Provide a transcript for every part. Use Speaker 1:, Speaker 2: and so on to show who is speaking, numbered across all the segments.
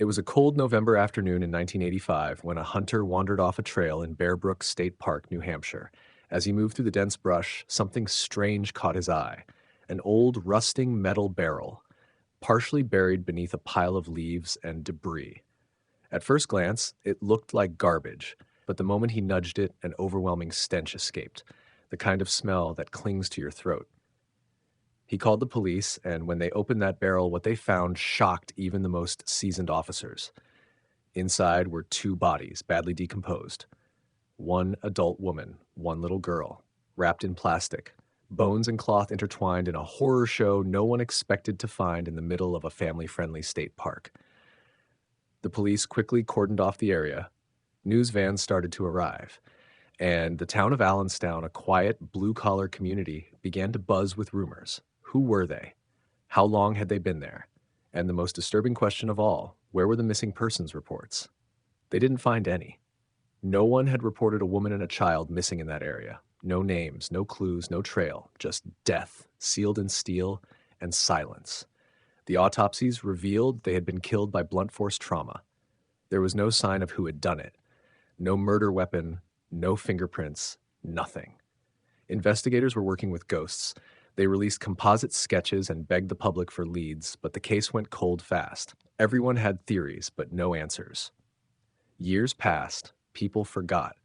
Speaker 1: It was a cold November afternoon in 1985 when a hunter wandered off a trail in Bear Brook State Park, New Hampshire. As he moved through the dense brush, something strange caught his eye. An old, rusting metal barrel, partially buried beneath a pile of leaves and debris. At first glance, it looked like garbage, but the moment he nudged it, an overwhelming stench escaped, the kind of smell that clings to your throat. He called the police, and when they opened that barrel, what they found shocked even the most seasoned officers. Inside were two bodies, badly decomposed. One adult woman, one little girl, wrapped in plastic, bones and cloth intertwined in a horror show no one expected to find in the middle of a family-friendly state park. The police quickly cordoned off the area. News vans started to arrive, and the town of Allenstown, a quiet, blue-collar community, began to buzz with rumors. Who were they? How long had they been there? And the most disturbing question of all, where were the missing persons reports? They didn't find any. No one had reported a woman and a child missing in that area. No names, no clues, no trail, just death, sealed in steel, and silence. The autopsies revealed they had been killed by blunt force trauma. There was no sign of who had done it. No murder weapon, no fingerprints, nothing. Investigators were working with ghosts. They released composite sketches and begged the public for leads, but the case went cold fast. Everyone had theories, but no answers. Years passed, people forgot.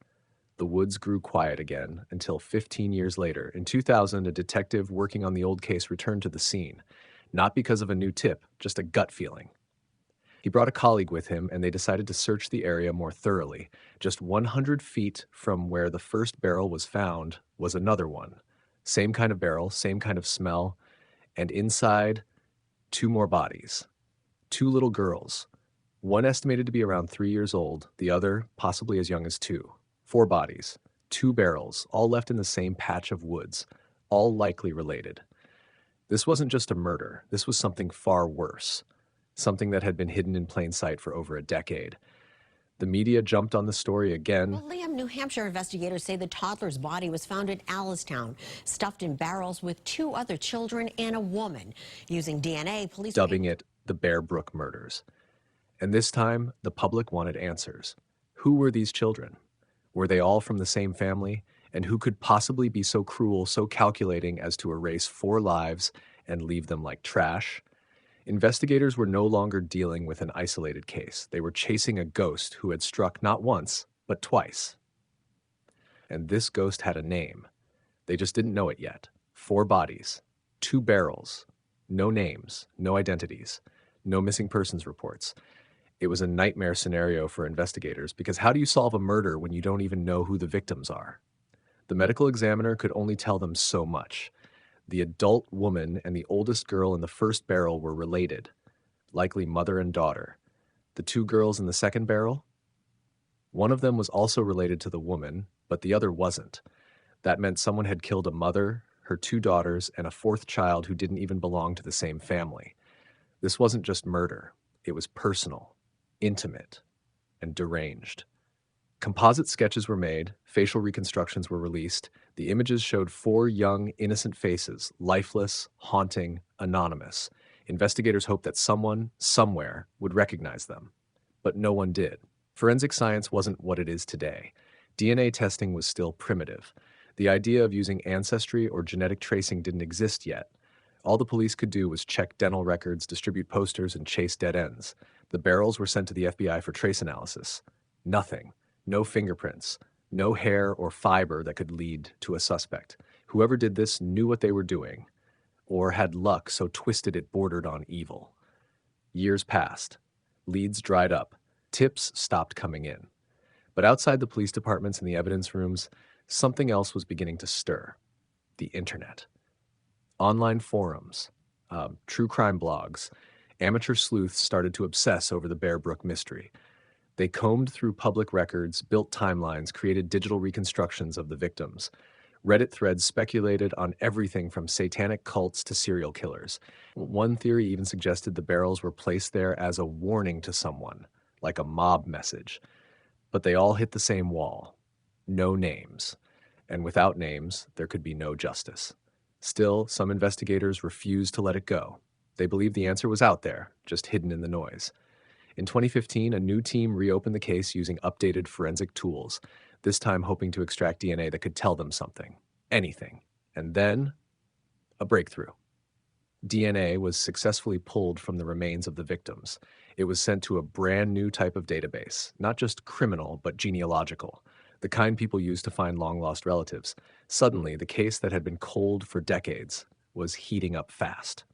Speaker 1: The woods grew quiet again until 15 years later, in 2000, a detective working on the old case returned to the scene. Not because of a new tip, just a gut feeling. He brought a colleague with him, and they decided to search the area more thoroughly. Just 100 feet from where the first barrel was found was another one. Same kind of barrel, same kind of smell, and inside, two more bodies. Two little girls. One estimated to be around 3 years old, the other possibly as young as 2. 4 bodies, 2 barrels, all left in the same patch of woods, all likely related. This wasn't just a murder, this was something far worse. Something that had been hidden in plain sight for over a decade. The media jumped on the story again.
Speaker 2: Well, Liam, New Hampshire investigators say the toddler's body was found in Allenstown, stuffed in barrels with 2 other children and a woman. Using DNA, police
Speaker 1: dubbing it the Bear Brook murders. And this time, the public wanted answers. Who were these children? Were they all from the same family? And who could possibly be so cruel, so calculating as to erase 4 lives and leave them like trash? Investigators were no longer dealing with an isolated case. They were chasing a ghost who had struck not once, but twice. And this ghost had a name. They just didn't know it yet. 4 bodies, 2 barrels, no names, no identities, no missing persons reports. It was a nightmare scenario for investigators because how do you solve a murder when you don't even know who the victims are? The medical examiner could only tell them so much. The adult woman and the oldest girl in the first barrel were related, likely mother and daughter. The 2 girls in the second barrel? One of them was also related to the woman, but the other wasn't. That meant someone had killed a mother, her 2 daughters, and a 4th child who didn't even belong to the same family. This wasn't just murder. It was personal, intimate, and deranged. Composite sketches were made, facial reconstructions were released. The images showed 4 young, innocent faces, lifeless, haunting, anonymous. Investigators hoped that someone, somewhere, would recognize them. But no one did. Forensic science wasn't what it is today. DNA testing was still primitive. The idea of using ancestry or genetic tracing didn't exist yet. All the police could do was check dental records, distribute posters, and chase dead ends. The barrels were sent to the FBI for trace analysis. Nothing. No fingerprints, no hair or fiber that could lead to a suspect. Whoever did this knew what they were doing, or had luck so twisted it bordered on evil. Years passed. Leads dried up. Tips stopped coming in. But outside the police departments and the evidence rooms, something else was beginning to stir. The internet. Online forums, true crime blogs, amateur sleuths started to obsess over the Bear Brook mystery. They combed through public records, built timelines, created digital reconstructions of the victims. Reddit threads speculated on everything from satanic cults to serial killers. One theory even suggested the barrels were placed there as a warning to someone, like a mob message. But they all hit the same wall. No names. And without names, there could be no justice. Still, some investigators refused to let it go. They believed the answer was out there, just hidden in the noise. In 2015, a new team reopened the case using updated forensic tools, this time hoping to extract DNA that could tell them something, anything. And then, a breakthrough. DNA was successfully pulled from the remains of the victims. It was sent to a brand new type of database, not just criminal, but genealogical, the kind people use to find long-lost relatives. Suddenly, the case that had been cold for decades was heating up fast.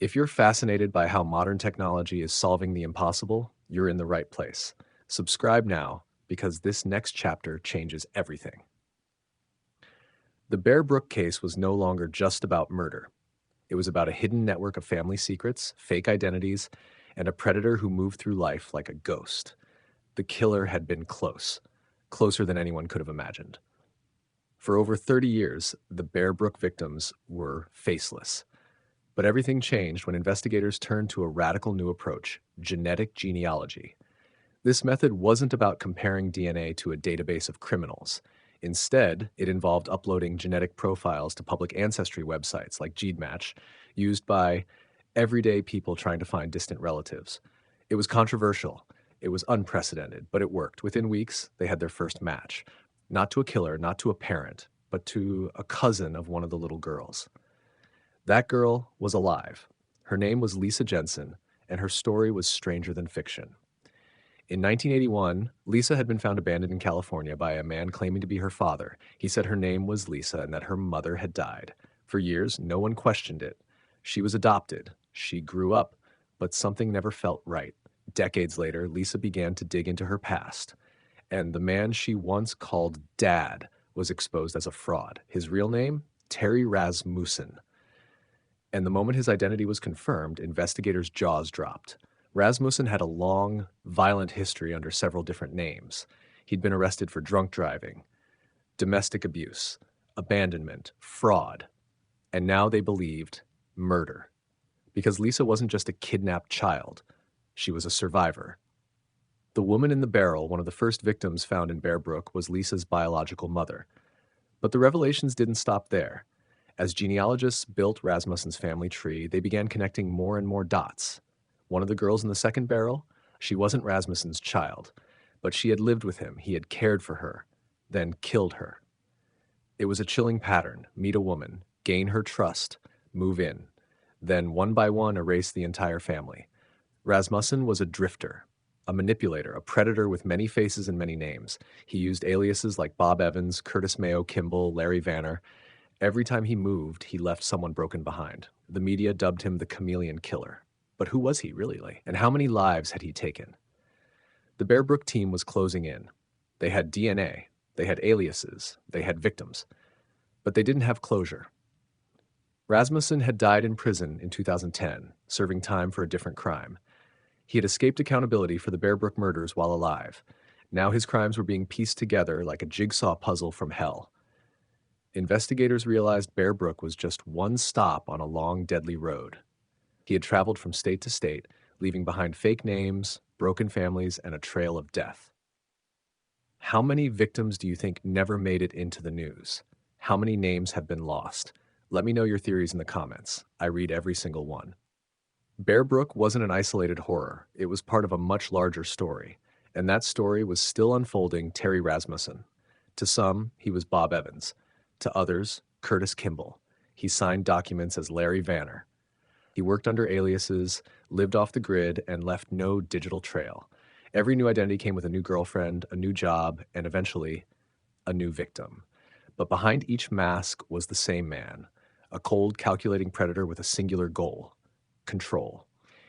Speaker 1: If you're fascinated by how modern technology is solving the impossible, you're in the right place. Subscribe now, because this next chapter changes everything. The Bear Brook case was no longer just about murder. It was about a hidden network of family secrets, fake identities, and a predator who moved through life like a ghost. The killer had been close, closer than anyone could have imagined. For over 30 years, the Bear Brook victims were faceless. But everything changed when investigators turned to a radical new approach: genetic genealogy. This method wasn't about comparing DNA to a database of criminals. Instead, it involved uploading genetic profiles to public ancestry websites like GeneMatch, used by everyday people trying to find distant relatives. It was controversial. It was unprecedented, but it worked. Within weeks, they had their first match. Not to a killer, not to a parent, but to a cousin of one of the little girls. That girl was alive. Her name was Lisa Jensen, and her story was stranger than fiction. In 1981, Lisa had been found abandoned in California by a man claiming to be her father. He said her name was Lisa and that her mother had died. For years, no one questioned it. She was adopted. She grew up, but something never felt right. Decades later, Lisa began to dig into her past, and the man she once called Dad was exposed as a fraud. His real name? Terry Rasmussen. And the moment his identity was confirmed, investigators' jaws dropped. Rasmussen had a long, violent history under several different names. He'd been arrested for drunk driving, domestic abuse, abandonment, fraud, and now they believed murder. Because Lisa wasn't just a kidnapped child, she was a survivor. The woman in the barrel, one of the first victims found in Bear Brook, was Lisa's biological mother. But the revelations didn't stop there. As genealogists built Rasmussen's family tree, they began connecting more and more dots. One of the girls in the second barrel, she wasn't Rasmussen's child, but she had lived with him, he had cared for her, then killed her. It was a chilling pattern: meet a woman, gain her trust, move in, then one by one erase the entire family. Rasmussen was a drifter, a manipulator, a predator with many faces and many names. He used aliases like Bob Evans, Curtis Mayo Kimball, Larry Vanner. Every time he moved, he left someone broken behind. The media dubbed him the chameleon killer. But who was he really? And how many lives had he taken? The Bear Brook team was closing in. They had DNA, they had aliases, they had victims, but they didn't have closure. Rasmussen had died in prison in 2010, serving time for a different crime. He had escaped accountability for the Bear Brook murders while alive. Now his crimes were being pieced together like a jigsaw puzzle from hell. Investigators realized Bear Brook was just one stop on a long, deadly road. He had traveled from state to state, leaving behind fake names, broken families, and a trail of death. How many victims do you think never made it into the news? How many names have been lost? Let me know your theories in the comments. I read every single one. Bear Brook wasn't an isolated horror. It was part of a much larger story, and that story was still unfolding. Terry Rasmussen. To some, he was Bob Evans. To others, Curtis Kimball. He signed documents as Larry Vanner. He worked under aliases, lived off the grid, and left no digital trail. Every new identity came with a new girlfriend, a new job, and eventually, a new victim. But behind each mask was the same man, a cold, calculating predator with a singular goal: control.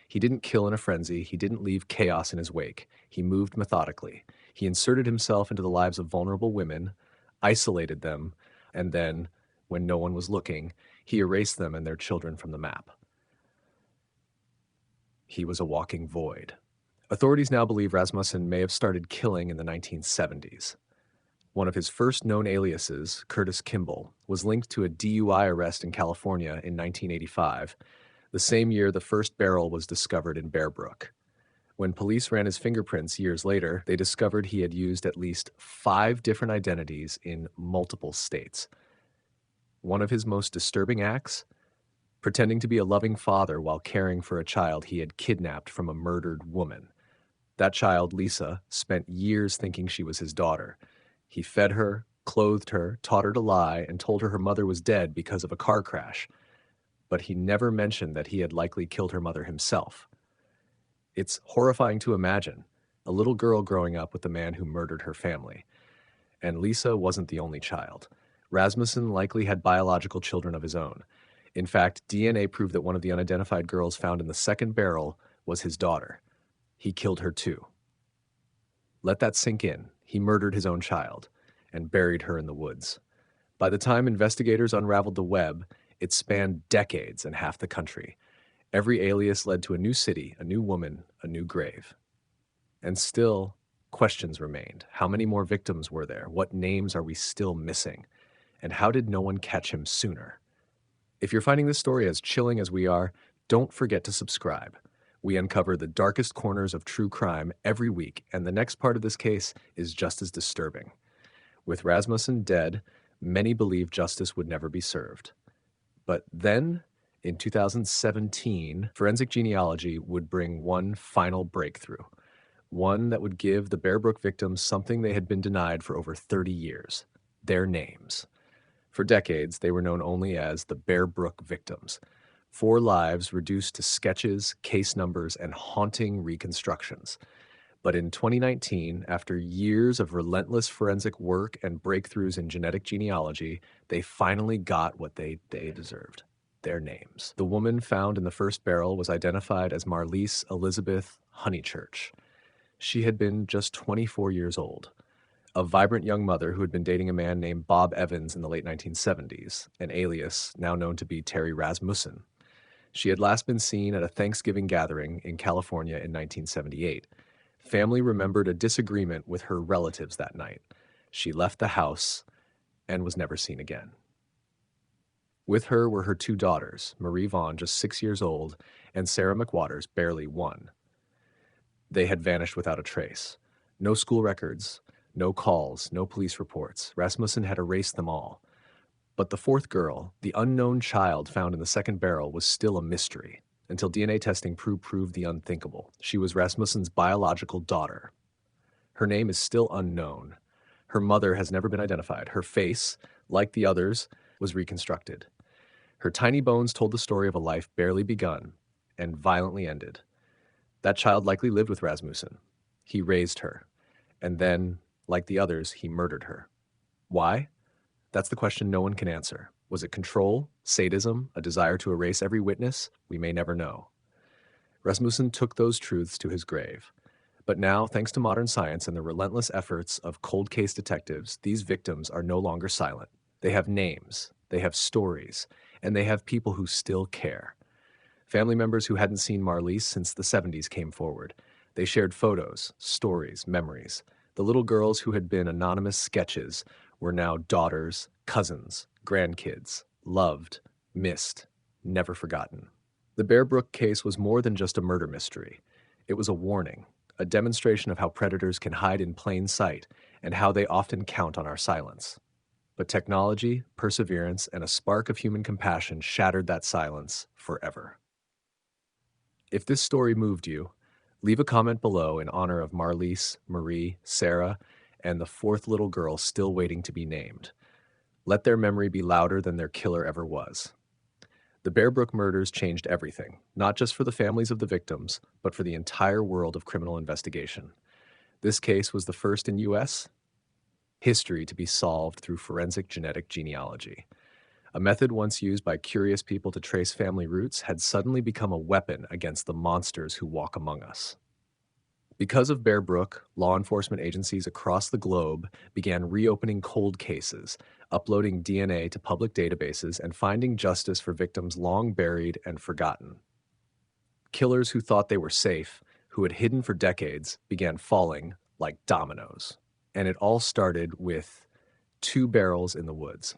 Speaker 1: He didn't kill in a frenzy. He didn't leave chaos in his wake. He moved methodically. He inserted himself into the lives of vulnerable women, isolated them, and then, when no one was looking, he erased them and their children from the map. He was a walking void. Authorities now believe Rasmussen may have started killing in the 1970s. One of his first known aliases, Curtis Kimball, was linked to a DUI arrest in California in 1985, the same year the first barrel was discovered in Bear Brook. When police ran his fingerprints years later, they discovered he had used at least 5 different identities in multiple states. One of his most disturbing acts? Pretending to be a loving father while caring for a child he had kidnapped from a murdered woman. That child, Lisa, spent years thinking she was his daughter. He fed her, clothed her, taught her to lie, and told her her mother was dead because of a car crash. But he never mentioned that he had likely killed her mother himself. It's horrifying to imagine a little girl growing up with the man who murdered her family. And Lisa wasn't the only child. Rasmussen likely had biological children of his own. In fact, DNA proved that one of the unidentified girls found in the second barrel was his daughter. He killed her too. Let that sink in. He murdered his own child and buried her in the woods. By the time investigators unraveled the web, it spanned decades and half the country. Every alias led to a new city, a new woman, a new grave. And still, questions remained. How many more victims were there? What names are we still missing? And how did no one catch him sooner? If you're finding this story as chilling as we are, don't forget to subscribe. We uncover the darkest corners of true crime every week, and the next part of this case is just as disturbing. With Rasmussen dead, many believed justice would never be served. But then, in 2017, forensic genealogy would bring one final breakthrough, one that would give the Bear Brook victims something they had been denied for over 30 years: their names. For decades, they were known only as the Bear Brook victims. 4 lives reduced to sketches, case numbers, and haunting reconstructions. But in 2019, after years of relentless forensic work and breakthroughs in genetic genealogy, they finally got what they deserved: their names. The woman found in the first barrel was identified as Marlise Elizabeth Honeychurch. She had been just 24 years old, a vibrant young mother who had been dating a man named Bob Evans in the late 1970s, an alias now known to be Terry Rasmussen. She had last been seen at a Thanksgiving gathering in California in 1978. Family remembered a disagreement with her relatives that night. She left the house and was never seen again. With her were her 2 daughters, Marie Vaughn, just 6 years old, and Sarah McWaters, barely 1. They had vanished without a trace. No school records, no calls, no police reports. Rasmussen had erased them all. But the 4th girl, the unknown child found in the second barrel, was still a mystery, until DNA testing proved the unthinkable. She was Rasmussen's biological daughter. Her name is still unknown. Her mother has never been identified. Her face, like the others, was reconstructed. Her tiny bones told the story of a life barely begun and violently ended. That child likely lived with Rasmussen. He raised her. And then, like the others, he murdered her. Why? That's the question no one can answer. Was it control, sadism, a desire to erase every witness? We may never know. Rasmussen took those truths to his grave. But now, thanks to modern science and the relentless efforts of cold case detectives, these victims are no longer silent. They have names, they have stories, and they have people who still care. Family members who hadn't seen Marlise since the 70s came forward. They shared photos, stories, memories. The little girls who had been anonymous sketches were now daughters, cousins, grandkids, loved, missed, never forgotten. The Bear Brook case was more than just a murder mystery. It was a warning, a demonstration of how predators can hide in plain sight and how they often count on our silence. But technology, perseverance, and a spark of human compassion shattered that silence forever. If this story moved you, leave a comment below in honor of Marlise, Marie, Sarah, and the 4th little girl still waiting to be named. Let their memory be louder than their killer ever was. The Bear Brook murders changed everything, not just for the families of the victims, but for the entire world of criminal investigation. This case was the first in U.S. history to be solved through forensic genetic genealogy. A method once used by curious people to trace family roots had suddenly become a weapon against the monsters who walk among us. Because of Bear Brook, law enforcement agencies across the globe began reopening cold cases, uploading DNA to public databases, and finding justice for victims long buried and forgotten. Killers who thought they were safe, who had hidden for decades, began falling like dominoes. And it all started with 2 barrels in the woods.